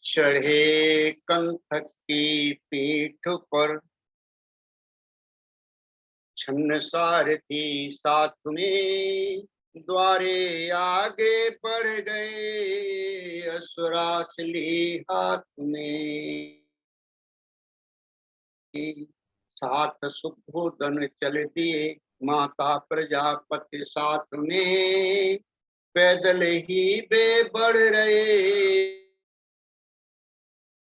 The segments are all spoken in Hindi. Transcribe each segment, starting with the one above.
चढ़े कंथक की पीठ पर छन्न सारथी साथ में, द्वारे आगे बढ़ गए असुरासली हाथ में। साथ सुबोधन चल दिए माता प्रजापति साथ में, पैदल ही वे बढ़ रहे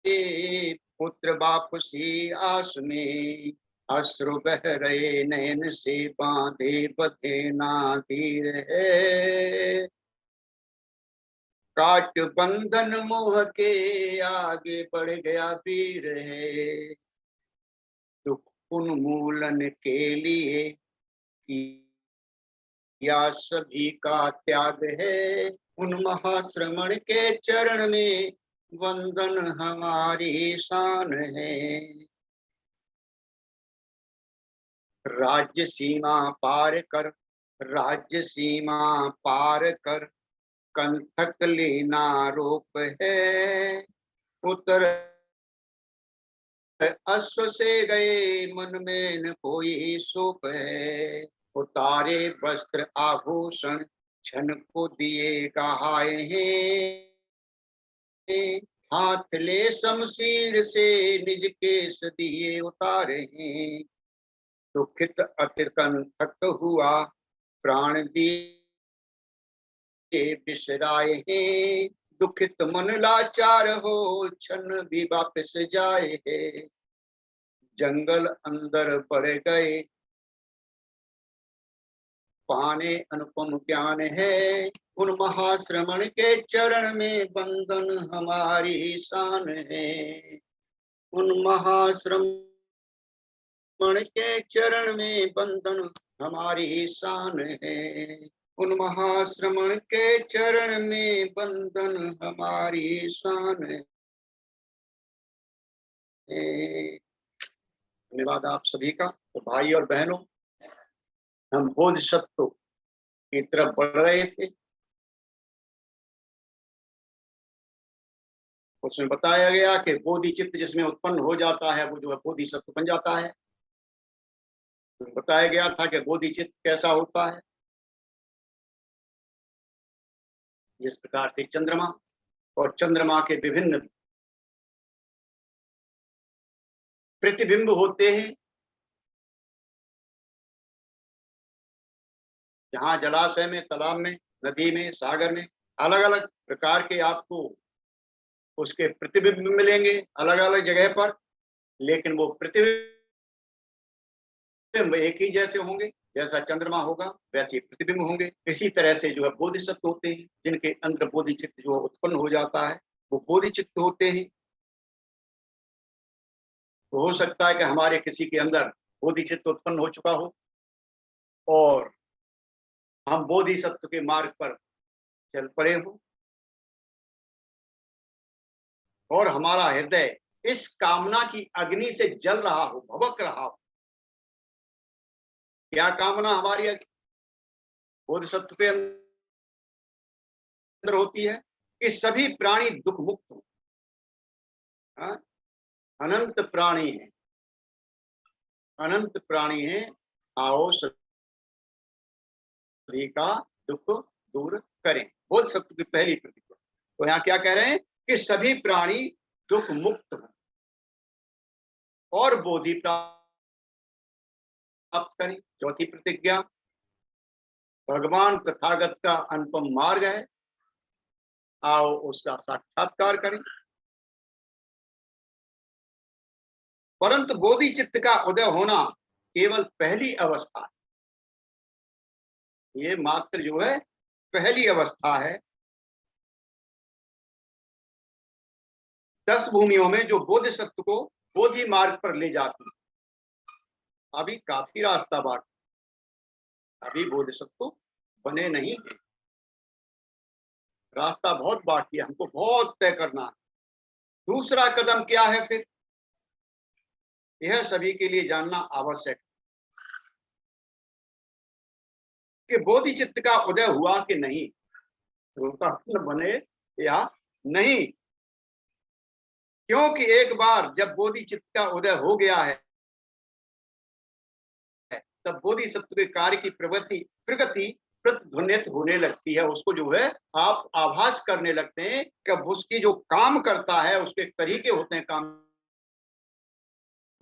पुत्र वापसी आस में। अश्रु बह रहे नयन से बांधे बधे ना धीर है, काट बंधन मोह के आगे बढ़ गया वीर है। दुख उन्मूलन के लिए या सभी का त्याग है, उन महाश्रमण के चरण में वंदन हमारी शान है। राज्य सीमा पार कर, राज्य सीमा पार कर, कंथक लेना रोप है। उतर अश्व से गए मन में न कोई शोक है। उतारे वस्त्र आभूषण क्षण को दिए गहाए हैं, हाथ ले शमशीर से निज केश दिए उतारे हैं। दुखित अतिकंथक हुआ प्राण दिए बिसराए हैं, दुखित मन लाचार हो क्षण भी वापस जाए है। जंगल अंदर बढ़ गए पाने अनुपम ज्ञान है, उन महाश्रमण के चरण में बंधन हमारी शान है। उन महाश्रमण के चरण में बंधन हमारी शान है। उन महाश्रमण के चरण में बंधन हमारी शान है। धन्यवाद आप सभी का। तो भाई और बहनों, हम बोधिसत्व की तरफ बढ़ रहे थे। उसमें बताया गया कि बोधि चित्त जिसमें उत्पन्न हो जाता है वो जो है बोधिसत्व बन जाता है। बताया गया था कि बोधि चित्त कैसा होता है, जिस प्रकार से चंद्रमा और चंद्रमा के विभिन्न प्रतिबिंब होते हैं। जहां जलाशय में, तालाब में, नदी में, सागर में अलग अलग प्रकार के आपको उसके प्रतिबिंब मिलेंगे अलग अलग जगह पर, लेकिन वो प्रतिबिंब एक ही जैसे होंगे। जैसा चंद्रमा होगा वैसे प्रतिबिंब होंगे। इसी तरह से जो है बोधिसत्व होते हैं, जिनके अंदर बोधिचित्त जो उत्पन्न हो जाता है वो बोधिचित्त होते हैं। तो हो सकता है कि हमारे किसी के अंदर बोधिचित्त उत्पन्न हो चुका हो और हम बोधिसत्व के मार्ग पर चल पड़े हो और हमारा हृदय इस कामना की अग्नि से जल रहा हो, भभक रहा हो। क्या कामना हमारी बोधिसत्व के अंदर होती है कि सभी प्राणी दुख मुक्त हो। अनंत प्राणी है, अनंत प्राणी है, आओ सभी का दुख दूर करें। बोधिसत्व की पहली प्रतिज्ञा। तो यहाँ क्या कह रहे हैं कि सभी प्राणी दुख मुक्त हो और बोधि प्राप्त करें। चौथी प्रतिज्ञा, भगवान तथागत का अनुपम मार्ग है, आओ उसका साक्षात्कार करें। परंतु बोधि चित्त का उदय होना केवल पहली अवस्था है। ये मात्र जो है पहली अवस्था है। 10 भूमियों में जो बोधिसत्व को बोधि मार्ग पर ले जाती है। अभी काफी रास्ता बाकी, अभी बोधिसत्व बने नहीं है, रास्ता बहुत बाकी है, हमको बहुत तय करना है। दूसरा कदम क्या है फिर, यह सभी के लिए जानना आवश्यक है कि बोधिचित्त का उदय हुआ कि नहीं। श्रोताकुल बने या नहीं, क्योंकि एक बार जब बोधि चित्त का उदय हो गया है तब बोधि सत्व के कार्य की प्रगति प्रतिध्वनित होने लगती है। उसको जो है आप आभास करने लगते हैं कि उसकी जो काम करता है उसके तरीके होते हैं काम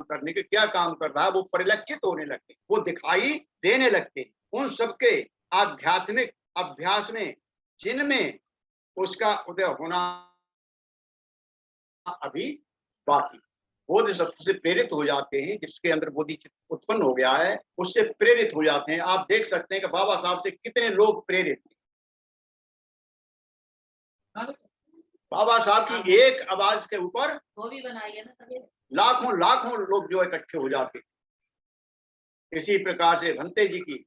करने के, क्या काम कर रहा है वो परिलक्षित होने लगते हैं, वो दिखाई देने लगते हैं। उन सबके आध्यात्मिक अभ्यास में जिनमें उसका उदय होना अभी बाकी, बोध सत्व से प्रेरित हो जाते हैं, जिसके अंदर बोधि चित्त उत्पन्न हो गया है उससे प्रेरित हो जाते हैं। आप देख सकते हैं कि बाबा साहब से कितने लोग प्रेरित थे। बाबा साहब की एक आवाज के ऊपर वो भी बनाई है ना सभी, लाखों लाखों लोग जो इकट्ठे हो जाते थे। इसी प्रकार से भंते जी की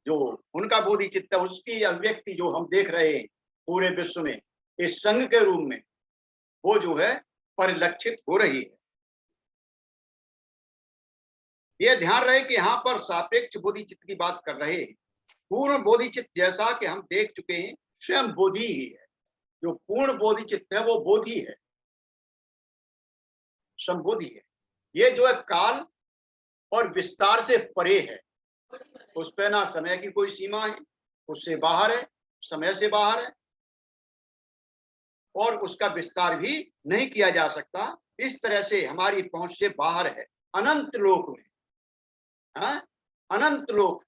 जो उनका बोधि चित्त है उसकी अभिव्यक्ति जो हम देख रहे हैं पूरे विश्व में इस संघ के रूप में, वो जो है परिलक्षित हो रही है। यह ध्यान रहे कि यहाँ पर सापेक्ष बोधि चित्त की बात कर रहे हैं। पूर्ण बोधि चित्त जैसा कि हम देख चुके हैं स्वयं बोधि ही है। जो पूर्ण बोधि चित्त है वो बोधि है, संबोधि है। ये जो है काल और विस्तार से परे है, उस पर ना समय की कोई सीमा है, उससे बाहर है, समय से बाहर है और उसका विस्तार भी नहीं किया जा सकता। इस तरह से हमारी पहुंच से बाहर है, अनंत लोक में। हाँ, अनंत लोक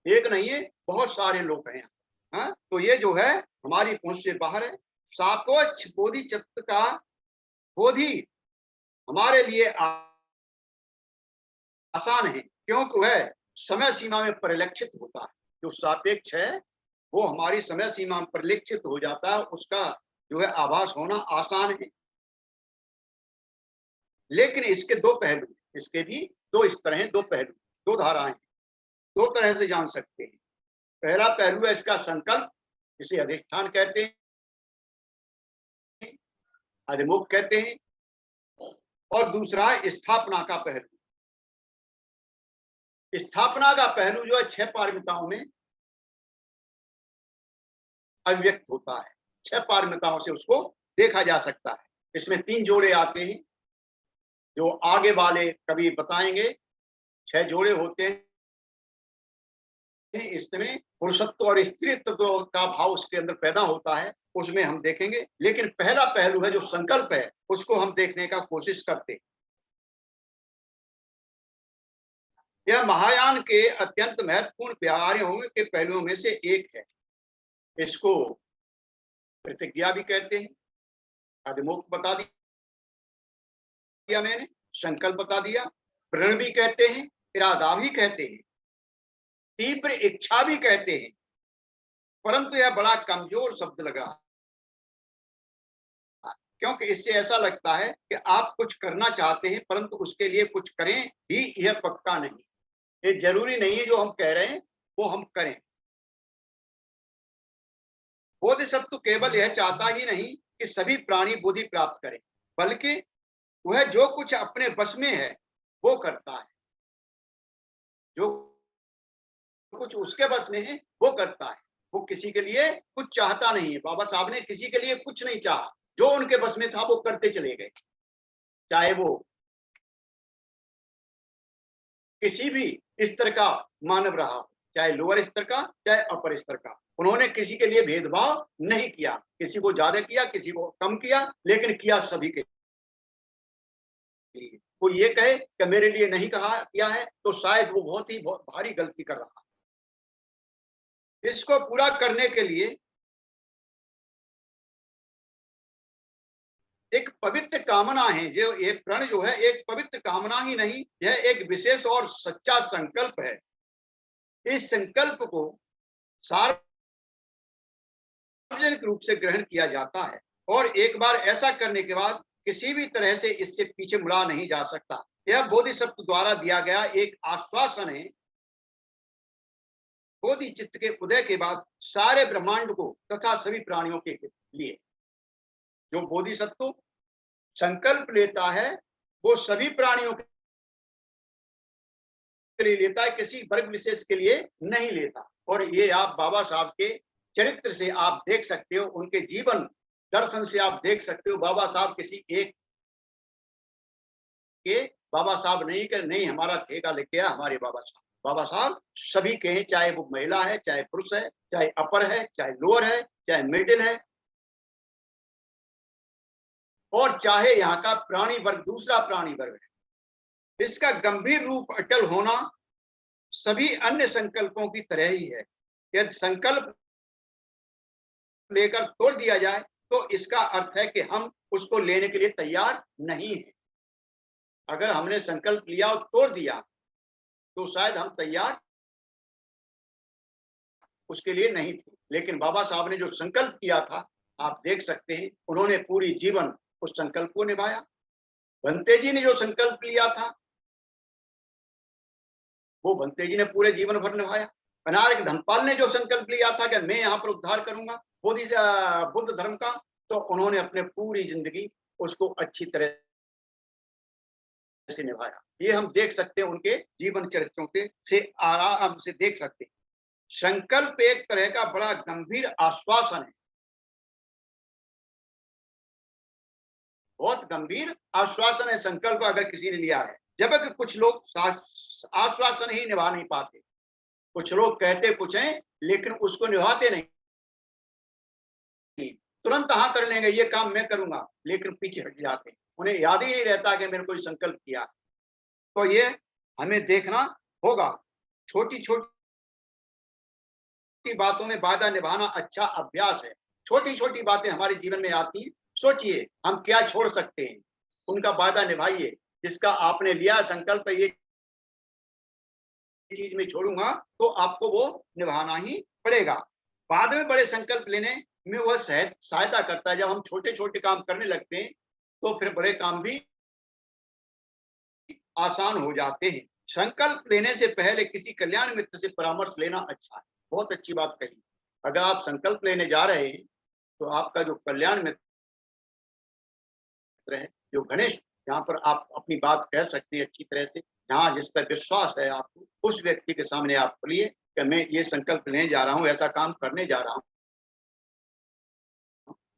एक नहीं है, बहुत सारे लोग हैं। हाँ, तो ये जो है हमारी पहुंच से बाहर है। सापेक्ष बोधि चित्त का बोधि हमारे लिए आसान है क्योंकि वह समय सीमा में परिलक्षित होता है। जो सापेक्ष है वो हमारी समय सीमा में परिलक्षित हो जाता है, उसका जो है आभास होना आसान है। लेकिन इसके दो पहलू, इसके भी दो इस तरह दो पहलू, दो धाराएं, दो तरह से जान सकते हैं। पहला पहलू है इसका संकल्प, इसे अधिष्ठान कहते हैं, अधिमुख कहते हैं। और दूसरा है स्थापना का पहलू। स्थापना का पहलू जो है 6 पारमिताओं में अभिव्यक्त होता है। 6 पारमिताओं से उसको देखा जा सकता है। इसमें 3 जोड़े आते हैं जो आगे वाले कभी बताएंगे। 6 जोड़े होते हैं, इसमें पुरुषत्व और स्त्रीत्व का भाव उसके अंदर पैदा होता है, उसमें हम देखेंगे। लेकिन पहला पहलू है जो संकल्प है, उसको हम देखने का कोशिश करते हैं। यह महायान के अत्यंत महत्वपूर्ण व्यवहारों के पहलुओं में से एक है। इसको प्रतिज्ञा भी कहते हैं, अधिमुख बता दिया मैंने, संकल्प बता दिया, प्रण भी कहते हैं, इरादा भी कहते हैं, तीव्र इच्छा भी कहते हैं। परंतु यह बड़ा कमजोर शब्द लगा, क्योंकि इससे ऐसा लगता है कि आप कुछ करना चाहते हैं परंतु उसके लिए कुछ करें ही, यह पक्का नहीं। ये जरूरी नहीं है जो हम कह रहे हैं वो हम करें। बोधिसत्व केवल यह चाहता ही नहीं कि सभी प्राणी बुद्धि प्राप्त करें, बल्कि वह जो कुछ अपने बस में है वो करता है। जो कुछ उसके बस में है वो करता है। वो किसी के लिए कुछ चाहता नहीं है। बाबा साहब ने किसी के लिए कुछ नहीं चाहा, जो उनके बस में था वो करते चले गए। चाहे वो किसी भी स्तर का मानव रहा हो, चाहे लोअर स्तर का चाहे अपर स्तर का, उन्होंने किसी के लिए भेदभाव नहीं किया। किसी को ज्यादा किया, किसी को कम किया, लेकिन किया सभी के लिए। कोई ये कहे कि मेरे लिए नहीं कहा किया है तो शायद वो बहुत भारी गलती कर रहा है। इसको पूरा करने के लिए एक पवित्र कामना है। जो ये प्रण जो है एक पवित्र कामना ही नहीं, यह एक विशेष और सच्चा संकल्प है। इस संकल्प को सार्वजनिक रूप से ग्रहण किया जाता है और एक बार ऐसा करने के बाद किसी भी तरह से इससे पीछे मुड़ा नहीं जा सकता। यह बोधिसत्व द्वारा दिया गया एक आश्वासन है। बोधि चित्त के उदय के बाद सारे ब्रह्मांड को तथा सभी प्राणियों के लिए जो बोधिसत्व संकल्प लेता है वो सभी प्राणियों के लिए लेता है, किसी वर्ग विशेष के लिए नहीं लेता। और ये आप बाबा साहब के चरित्र से आप देख सकते हो, उनके जीवन दर्शन से आप देख सकते हो। बाबा साहब किसी एक के बाबा साहब नहीं कर नहीं हमारा ठेका लेके आया हमारे बाबा साहब सभी के हैं, चाहे वो महिला है, चाहे पुरुष है, चाहे अपर है, चाहे लोअर है, चाहे मिडिल है, और चाहे यहाँ का प्राणी वर्ग दूसरा प्राणी वर्ग है। इसका गंभीर रूप अटल होना सभी अन्य संकल्पों की तरह ही है। यदि संकल्प लेकर तोड़ दिया जाए तो इसका अर्थ है कि हम उसको लेने के लिए तैयार नहीं है। अगर हमने संकल्प लिया और तोड़ दिया तो शायद हम तैयार उसके लिए नहीं थे। लेकिन बाबा साहब ने जो संकल्प किया था, आप देख सकते हैं, उन्होंने पूरी जीवन उस संकल्प को निभाया। भंते जी ने जो संकल्प लिया था वो भंते जी ने पूरे जीवन भर निभाया। अनार्क धनपाल ने जो संकल्प लिया था कि मैं यहाँ पर उद्धार करूंगा बुद्ध धर्म का, तो उन्होंने अपने पूरी जिंदगी उसको अच्छी तरह से निभाया। ये हम देख सकते हैं उनके जीवन चरित्रों से आराम से देख सकते हैं। संकल्प एक तरह का बड़ा गंभीर आश्वासन है, बहुत गंभीर आश्वासन है संकल्प अगर किसी ने लिया है। जबकि कुछ लोग आश्वासन ही निभा नहीं पाते। कुछ लोग कहते कुछ हैं लेकिन उसको निभाते नहीं। तुरंत हाँ कर लेंगे, ये काम मैं करूंगा, लेकिन पीछे हट जाते हैं। उन्हें याद ही नहीं रहता कि मैंने कोई संकल्प किया। तो ये हमें देखना होगा। छोटी छोटी बातों में वादा निभाना अच्छा अभ्यास है। छोटी छोटी बातें हमारे जीवन में आती हैं, सोचिए हम क्या छोड़ सकते हैं, उनका वादा निभाइए। जिसका आपने लिया संकल्प ये चीज में छोड़ूंगा, तो आपको वो निभाना ही पड़ेगा। बाद में बड़े संकल्प लेने में वह सहायता करता है। जब हम छोटे छोटे काम करने लगते हैं तो फिर बड़े काम भी आसान हो जाते हैं। संकल्प लेने से पहले किसी कल्याण मित्र से परामर्श लेना अच्छा है। बहुत अच्छी बात कही। अगर आप संकल्प लेने जा रहे हैं तो आपका जो कल्याण मित्र है, जो घनिष्ठ, जहाँ पर आप अपनी बात कह सकते हैं अच्छी तरह से, जहाँ जिस पर विश्वास है आपको, उस व्यक्ति के सामने आप बोलिए कि मैं ये संकल्प लेने जा रहा हूँ, ऐसा काम करने जा रहा हूँ।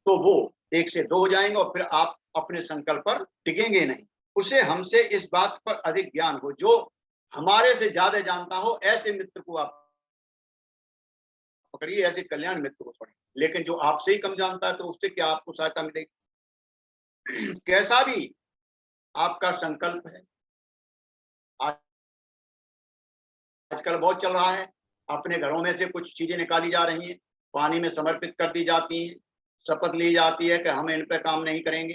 तो वो 1 से 2 हो जाएंगे और फिर आप अपने संकल्प पर टिकेंगे नहीं। उसे हमसे इस बात पर अधिक ज्ञान हो, जो हमारे से ज्यादा जानता हो, ऐसे मित्र को आप पकड़िए, ऐसे कल्याण मित्र को पकड़िए। लेकिन जो आपसे ही कम जानता है तो उससे क्या आपको सहायता मिलेगी? कैसा भी आपका संकल्प है, आजकल बहुत चल रहा है, अपने घरों में से कुछ चीजें निकाली जा रही हैं, पानी में समर्पित कर दी जाती हैं, शपथ ली जाती है कि हम इन पे काम नहीं करेंगे,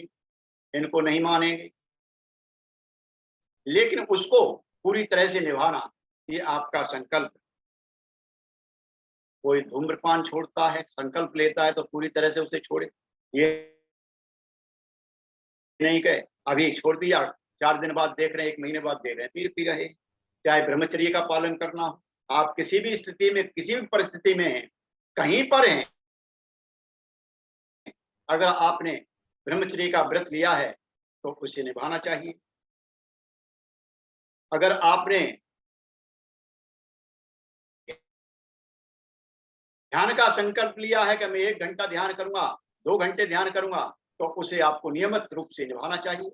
इनको नहीं मानेंगे। लेकिन उसको पूरी तरह से निभाना ये आपका संकल्प। कोई धूम्रपान छोड़ता है, संकल्प लेता है तो पूरी तरह से उसे छोड़े। ये नहीं कहे अभी छोड़ दिया, 4 दिन बाद देख रहे हैं, 1 महीने बाद देख रहे हैं, फिर पी रहे। चाहे ब्रह्मचर्य का पालन करना हो, आप किसी भी स्थिति में, किसी भी परिस्थिति में हैं, कहीं पर हैं, अगर आपने ब्रह्मचर्य का व्रत लिया है तो उसे निभाना चाहिए। अगर आपने ध्यान का संकल्प लिया है कि मैं 1 घंटा ध्यान करूंगा, 2 घंटे ध्यान करूंगा, तो उसे आपको नियमित रूप से निभाना चाहिए,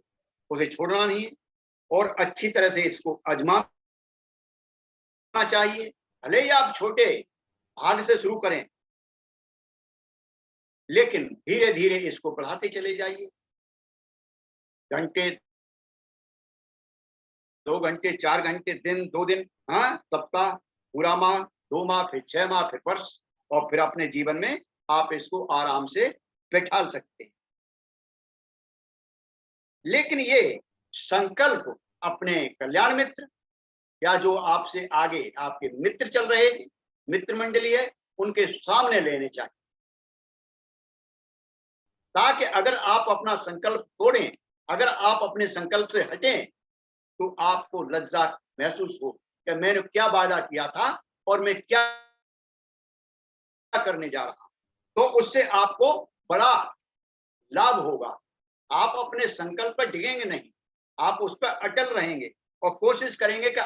उसे छोड़ना नहीं है और अच्छी तरह से इसको आजमाना चाहिए। भले ही आप छोटे भाग से शुरू करें, लेकिन धीरे धीरे इसको बढ़ाते चले जाइए। घंटे, 2 घंटे, 4 घंटे, दिन, 2 दिन, हाँ, सप्ताह, पूरा माह, 2 माह, फिर 6 माह, फिर वर्ष, और फिर अपने जीवन में आप इसको आराम से बैठाल सकते हैं। लेकिन ये संकल्प अपने कल्याण मित्र या जो आपसे आगे आपके मित्र चल रहे हैं, मित्र मंडली है, उनके सामने लेने चाहिए, ताकि अगर आप अपना संकल्प तोड़ें, अगर आप अपने संकल्प से हटें, तो आपको लज्जा महसूस हो कि मैंने क्या वादा किया था और मैं क्या करने जा रहा हूं। तो उससे आपको बड़ा लाभ होगा। आप अपने संकल्प पर डिगेंगे नहीं, आप उस पर अटल रहेंगे और कोशिश करेंगे कि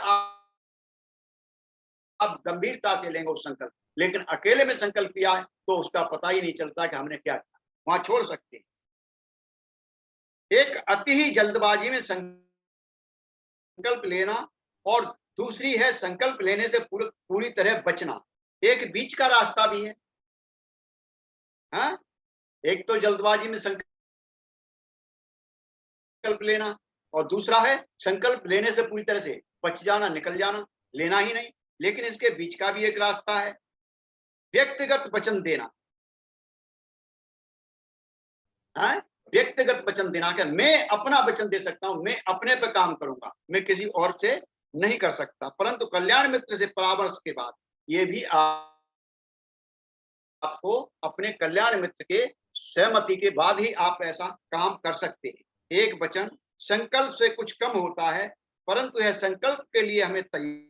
आप गंभीरता से लेंगे उस संकल्प, लेकिन अकेले में संकल्प किया है तो उसका पता ही नहीं चलता कि हमने क्या किया, वहां छोड़ सकते हैं। एक अति ही जल्दबाजी में संकल्प लेना और दूसरी है संकल्प लेने से पूरी तरह बचना। एक बीच का रास्ता भी है। हाँ, एक तो जल्दबाजी में संकल्प लेना और दूसरा है संकल्प लेने से पूरी तरह से बच जाना, निकल जाना, लेना ही नहीं। लेकिन इसके बीच का भी एक रास्ता है, व्यक्तिगत वचन देना। है व्यक्तिगत वचन देना, क्या मैं अपना वचन दे सकता हूं, मैं अपने पे काम करूंगा, मैं किसी और से नहीं कर सकता। परंतु कल्याण मित्र से परामर्श के बाद ये भी आपको अपने कल्याण मित्र के सहमति के बाद ही आप ऐसा काम कर सकते हैं। एक वचन संकल्प से कुछ कम होता है, परंतु यह संकल्प के लिए हमें तैयार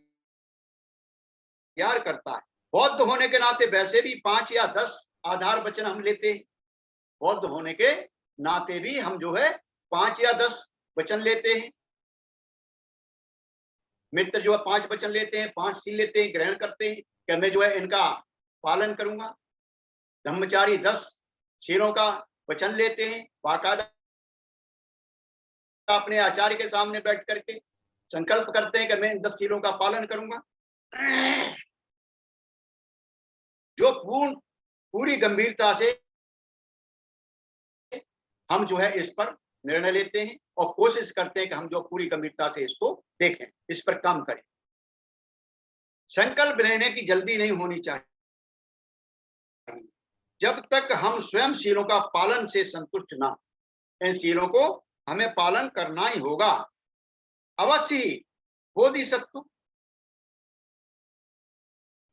करता है। बौद्ध होने के नाते वैसे भी 5 या 10 आधार वचन हम लेते हैं। बौद्ध होने के नाते भी हम जो है 5 या 10 वचन लेते हैं। मित्र जो है 5 वचन लेते हैं, 5 सील लेते हैं, ग्रहण करते हैं कि मैं जो है इनका पालन करूंगा। ब्रह्मचारी 10 शीलों का वचन लेते हैं, बाकायदा अपने आचार्य के सामने बैठ करके संकल्प करते हैं कि मैं इन 10 शीलों का पालन करूंगा। जो पूरी गंभीरता से हम जो है इस पर निर्णय लेते हैं और कोशिश करते हैं कि हम जो पूरी गंभीरता से इसको देखें, इस पर काम करें। संकल्प लेने की जल्दी नहीं होनी चाहिए जब तक हम स्वयं शीलों का पालन से संतुष्ट ना। इन शीलों को हमें पालन करना ही होगा अवश्य ही। बोधिसत्व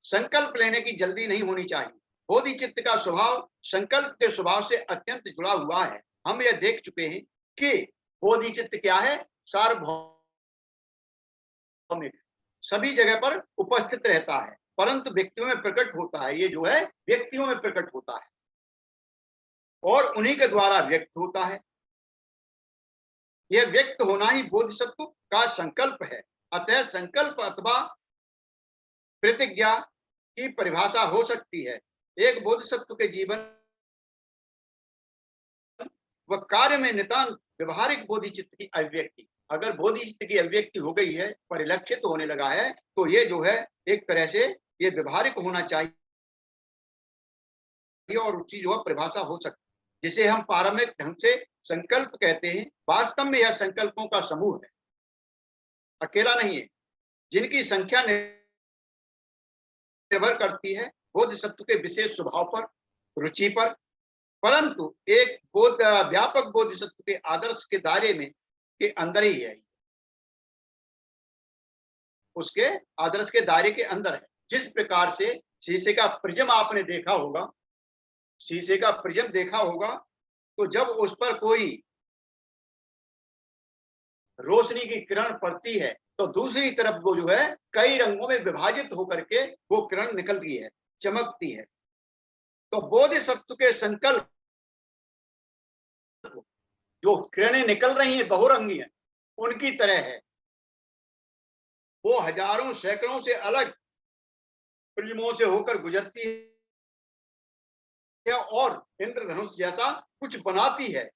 संकल्प लेने की जल्दी नहीं होनी चाहिए। बोधिचित्त का स्वभाव संकल्प के स्वभाव से अत्यंत जुड़ा हुआ है। हम यह देख चुके हैं कि बोधिचित्त क्या है, सार्वभौमिक, सभी जगह पर उपस्थित रहता है, परंतु व्यक्तियों में प्रकट होता है। ये जो है व्यक्तियों में प्रकट होता है और उन्हीं के द्वारा व्यक्त होता है। यह व्यक्त होना ही बोधिसत्व का संकल्प है। अतः संकल्प अथवा प्रतिज्ञा की परिभाषा हो सकती है एक बोधिसत्व के जीवन व कार्य में नितांत व्यवहारिक बोधिचित्त की अभिव्यक्ति। अगर बोधिचित्त की अभिव्यक्ति हो गई है, परिलक्षित होने लगा है, तो ये जो है एक तरह से ये व्यवहारिक होना चाहिए और उसकी जो है परिभाषा हो सकती है, जिसे हम पारंपरिक ढंग से संकल्प कहते हैं। वास्तव में यह संकल्पों का समूह है, अकेला नहीं है, जिनकी संख्या निर्भर करती है बोधिसत्व के विशेष स्वभाव पर, रुचि पर। परंतु एक व्यापक बोधिसत्व के आदर्श के दायरे में के अंदर ही है, उसके आदर्श के दायरे के अंदर है। जिस प्रकार से शीशे का प्रिज्म आपने देखा होगा, शीशे का प्रिज्म देखा होगा, तो जब उस पर कोई रोशनी की किरण पड़ती है तो दूसरी तरफ वो जो है कई रंगों में विभाजित होकर के वो किरण निकलती है, चमकती है। तो बोधिसत्व के संकल्प जो किरणें निकल रही हैं, बहुरंगी हैं, उनकी तरह है। वो हजारों सैकड़ों से अलग प्रिज्मों से होकर गुजरती है और इंद्रधनुष जैसा कुछ बनाती है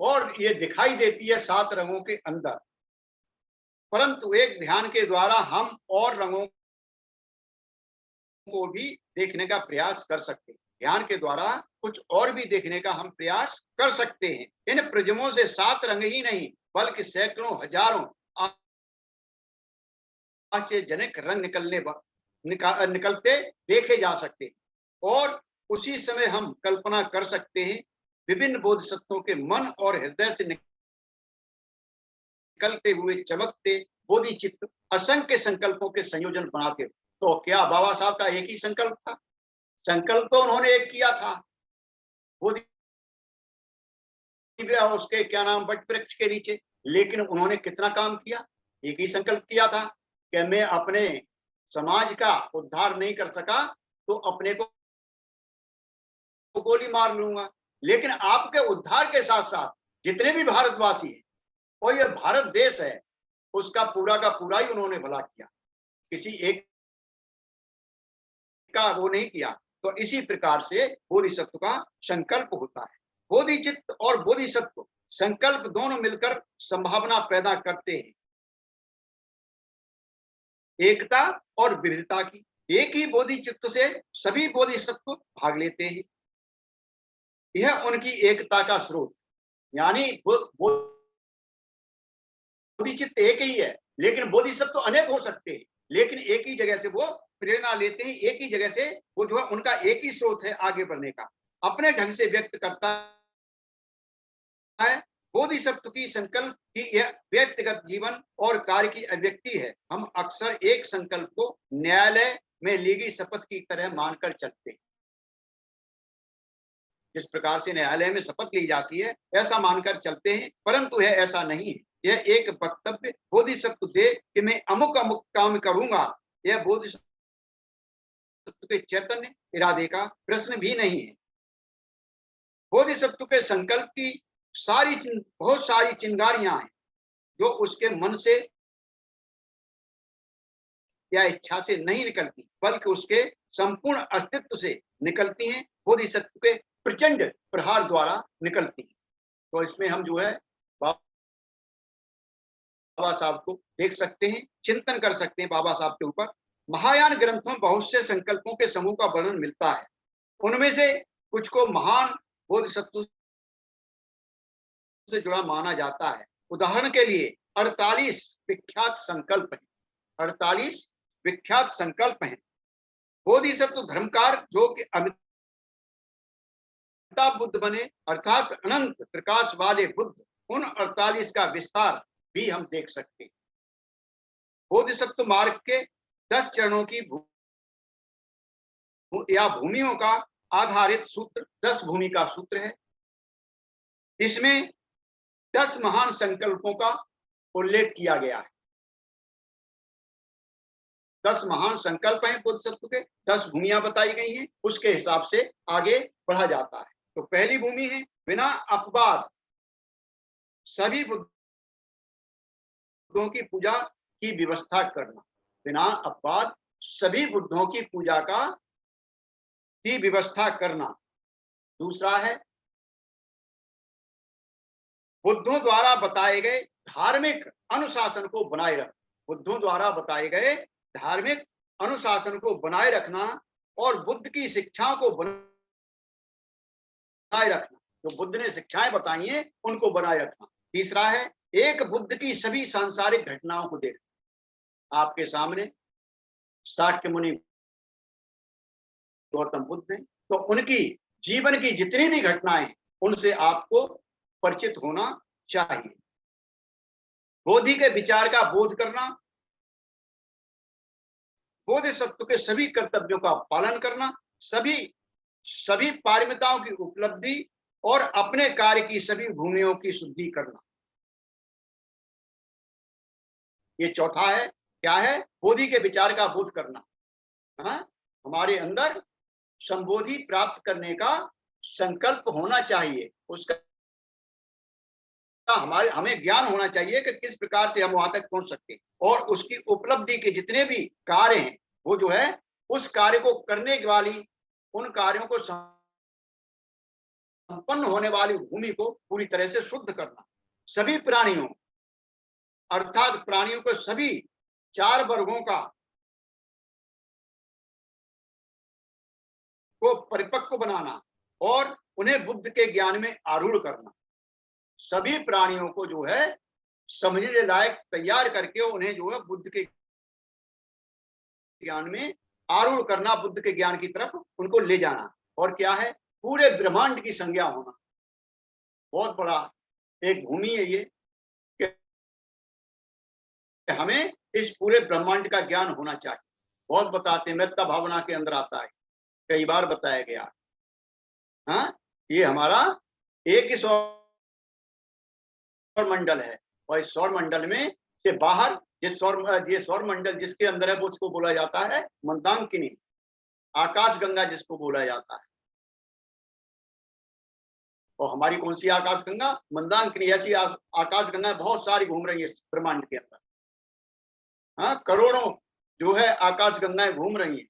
और ये दिखाई देती है 7 रंगों के अंदर। परंतु एक ध्यान के द्वारा हम और रंगों को भी देखने का प्रयास कर सकते हैं। ध्यान के द्वारा कुछ और भी देखने का हम प्रयास कर सकते हैं। इन प्रिज्मों से 7 रंग ही नहीं बल्कि सैकड़ों हजारों आश्चर्यजनक रंग निकलते देखे जा सकते हैं और उसी समय हम कल्पना कर सकते हैं विभिन्न बोधिसत्वों के मन और हृदय से निकलते हुए चमकते बोधिचित्त असंख्य संकल्पों के संयोजन बनाते। तो क्या बाबा साहब का एक ही संकल्प था? संकल्प तो उन्होंने एक किया था, बोधि उसके क्या नाम वट वृक्ष के नीचे, लेकिन उन्होंने कितना काम किया? एक ही संकल्प किया था कि मैं अपने समाज का उद्धार नहीं कर सका तो अपने को गोली मार लूंगा। लेकिन आपके उद्धार के साथ साथ जितने भी भारतवासी हैं और यह भारत देश है, उसका पूरा का पूरा ही उन्होंने भला किया। किसी एक का वो नहीं किया। तो इसी प्रकार से बोधिसत्व का संकल्प होता है। बोधिचित्त और बोधिसत्व संकल्प दोनों मिलकर संभावना पैदा करते हैं, एकता और विविधता की। एक ही बोधिचित्त से सभी बोधिसत्व भाग लेते हैं, यह उनकी एकता का स्रोत। यानी बोधिचित्त एक ही है, लेकिन बोधिसत्व अनेक हो सकते हैं, लेकिन एक ही जगह से वो प्रेरणा लेते हैं, एक ही जगह से वो जो है उनका एक ही स्रोत है आगे बढ़ने का, अपने ढंग से व्यक्त करता है। बोधिसत्व की संकल्प की यह व्यक्तिगत जीवन और कार्य की अभिव्यक्ति है। हम अक्सर एक संकल्प को न्यायालय में ली गई शपथ की तरह मानकर चलते हैं। जिस प्रकार से न्यायालय में शपथ ली जाती है ऐसा मानकर चलते हैं, परंतु यह ऐसा नहीं है। यह एक वक्तव्य बोधिसत्व दे कि मैं अमुक अमुक काम करूंगा, यह बोधिसत्व के चैतन्य इरादे का प्रश्न भी नहीं है। बोधिसत्व के संकल्प की बहुत सारी चिंगारियां हैं जो उसके मन से या इच्छा से नहीं निकलती, बल्कि उसके संपूर्ण अस्तित्व से निकलती हैं, बोधिसत्व के प्रचंड प्रहार द्वारा निकलती हैं। तो इसमें हम जो है बाबा साहब को देख सकते हैं, चिंतन कर सकते हैं बाबा साहब के ऊपर। महायान ग्रंथों में बहुत से संकल्पों के समूह का वर्णन मिलता है। उनमें से कुछ को महान बोधिसत्व से जुड़ा माना जाता है। उदाहरण के लिए 48 विख्यात संकल्प हैं। 48 विख्यात संकल्प हैं। बोधिसत्व धर्मकार जो कि अमिताभ बुद्ध बने, अर्थात अनंत प्रकाश वाले बुद्ध, उन 48 का विस्तार भी हम देख सकते हैं। बोधिसत्व मार्ग के 10 चरणों की भूमियों का आधारित सूत्र 10 भूमि का सूत्र है। इसमें 10 महान संकल्पों का उल्लेख किया गया है। 10 महान संकल्प हैं बोधिसत्व के, 10 भूमियां बताई गई हैं, उसके हिसाब से आगे बढ़ा जाता है। तो पहली भूमि है बिना अपवाद सभी बुद्धों की पूजा की व्यवस्था करना। बिना अपवाद सभी बुद्धों की पूजा की व्यवस्था करना। दूसरा है बुद्धों द्वारा बताए गए धार्मिक अनुशासन को बनाए रखना। बुद्धों द्वारा बताए गए धार्मिक अनुशासन को बनाए रखना और बुद्ध की शिक्षाओं को बनाए रखना। जो बुद्ध ने शिक्षाएं बताई हैं उनको बनाए रखना। तीसरा है एक बुद्ध की सभी सांसारिक घटनाओं को देखना। आपके सामने शाक्य मुनि गौतम बुद्ध हैं, तो उनकी जीवन की जितनी भी घटनाएं हैं उनसे आपको परिचित होना चाहिए। बोधि के विचार का बोध करना, बोधिसत्व के सभी कर्तव्यों का पालन करना, सभी पारमिताओं की उपलब्धि और अपने कार्य की सभी भूमियों की शुद्धि करना। ये चौथा है, क्या है? बोधि के विचार का बोध करना। हमारे अंदर संबोधि प्राप्त करने का संकल्प होना चाहिए, उसका हमें ज्ञान होना चाहिए कि किस प्रकार से हम वहां तक पहुंच सकते हैं, और उसकी उपलब्धि के जितने भी कार्य हैं वो जो है उस कार्य को करने वाली, उन कार्यों को संपन्न होने वाली भूमि को पूरी तरह से शुद्ध करना। सभी प्राणियों अर्थात प्राणियों को सभी 4 वर्गों को परिपक्व बनाना और उन्हें बुद्ध के ज्ञान में आरूढ़ करना। सभी प्राणियों को जो है समझने लायक तैयार करके उन्हें जो है बुद्ध के ज्ञान में आरूढ़ करना, बुद्ध के ज्ञान की तरफ उनको ले जाना। और क्या है? पूरे ब्रह्मांड की संज्ञा होना। बहुत बड़ा एक भूमि है ये कि हमें इस पूरे ब्रह्मांड का ज्ञान होना चाहिए। बहुत बताते हैं, मेत्ता भावना के अंदर आता है, कई बार बताया गया। ये हमारा एक ही सौर मंडल है और इस सौर मंडल में से बाहर ये सौर मंडल जिसके अंदर है वो उसको बोला जाता है मंदाकिनी, आकाश गंगा जिसको बोला जाता है। और हमारी कौन सी आकाश गंगा? मंदाकिनी। ऐसी आकाश गंगा बहुत सारी घूम रही है ब्रह्मांड के अंदर। करोड़ों जो है आकाश गंगाएं घूम रही हैं।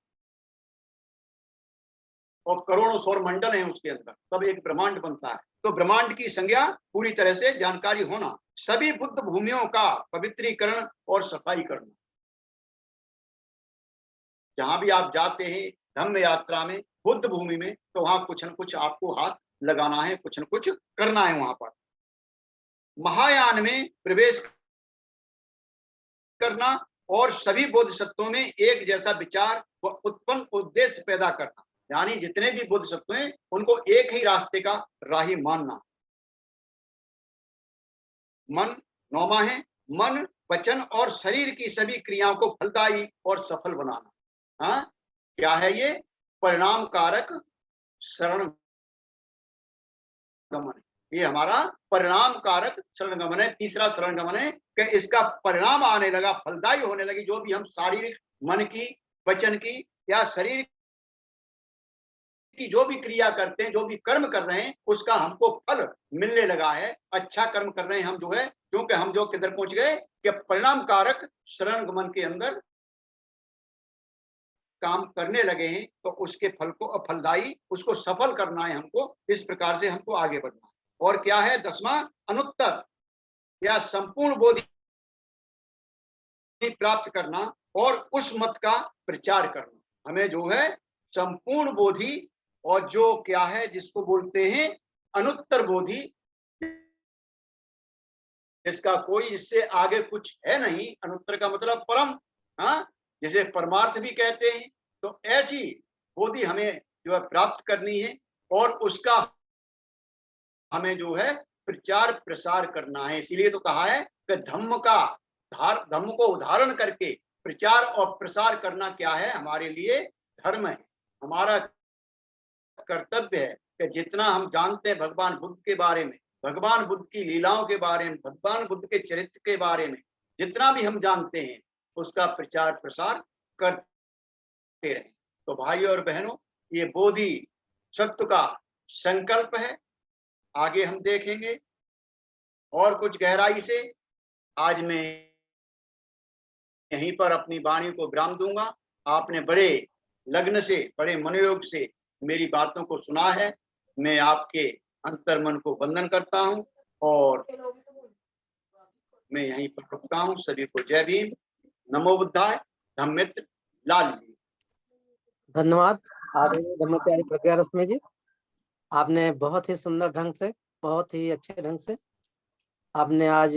और करोड़ों सौर मंडल हैं उसके अंदर, तब एक ब्रह्मांड बनता है। तो ब्रह्मांड की संज्ञा पूरी तरह से जानकारी होना, सभी बुद्ध भूमियों का पवित्रीकरण और सफाई करना। जहां भी आप जाते हैं धम्म यात्रा में, बुद्ध भूमि में, तो वहां कुछ न कुछ आपको हाथ लगाना है, कुछ न कुछ करना है वहां पर। महायान में प्रवेश करना और सभी बोधिसत्वों में एक जैसा विचार व उत्पन्न उद्देश्य पैदा करना, यानी जितने भी बोधिसत्व हैं उनको एक ही रास्ते का राही मानना। मन 9वां है, मन वचन और शरीर की सभी क्रियाओं को फलदायी और सफल बनाना। हाँ, क्या है ये? परिणाम कारक शरण गमन। ये हमारा परिणाम कारक शरण गमन है। तीसरा शरण गमन है कि इसका परिणाम आने लगा, फलदायी होने लगी। जो भी हम शारीरिक, मन की, वचन की या शरीर की जो भी क्रिया करते हैं, जो भी कर्म कर रहे हैं, उसका हमको फल मिलने लगा है। अच्छा कर्म कर रहे हैं हम जो है, क्योंकि हम जो किधर पहुंच गए कि परिणाम कारक शरण गमन के अंदर काम करने लगे हैं, तो उसके फल को फलदायी, उसको सफल करना है हमको। इस प्रकार से हमको आगे बढ़ना है। और क्या है 10वां? अनुत्तर या संपूर्ण बोधि प्राप्त करना और उस मत का प्रचार करना। हमें जो है संपूर्ण बोधि, और जो क्या है जिसको बोलते हैं अनुत्तर बोधि, इसका कोई इससे आगे कुछ है नहीं। अनुत्तर का मतलब परम, हाँ, जिसे परमार्थ भी कहते हैं। तो ऐसी बोधि हमें जो है प्राप्त करनी है, और उसका हमें जो है प्रचार प्रसार करना है। इसीलिए तो कहा है कि धम्म को उदाहरण करके प्रचार और प्रसार करना क्या है? हमारे लिए धर्म है। हमारा कर्तव्य है कि जितना हम जानते हैं भगवान बुद्ध के बारे में, भगवान बुद्ध की लीलाओं के बारे में, भगवान बुद्ध के चरित्र के बारे में, जितना भी हम जानते हैं उसका प्रचार प्रसार करते रहें। तो भाई और बहनों, ये बोधि सत्व का संकल्प है। आगे हम देखेंगे और कुछ गहराई से। आज मैं यहीं पर अपनी वाणी को विराम दूंगा। आपने बड़े लग्न से, बड़े मनोयोग से मेरी बातों को सुना है। मैं आपके अंतर्मन को वंदन करता हूं और मैं यहीं पर रुकता हूं। सभी को जय भीम, नमो बुद्धाय, धम्मित्र लाल जी। धन्यवाद आदरणीय धम्म प्यारी प्रज्ञा रश्मि जी। आपने बहुत ही सुंदर ढंग से, बहुत ही अच्छे ढंग से आपने आज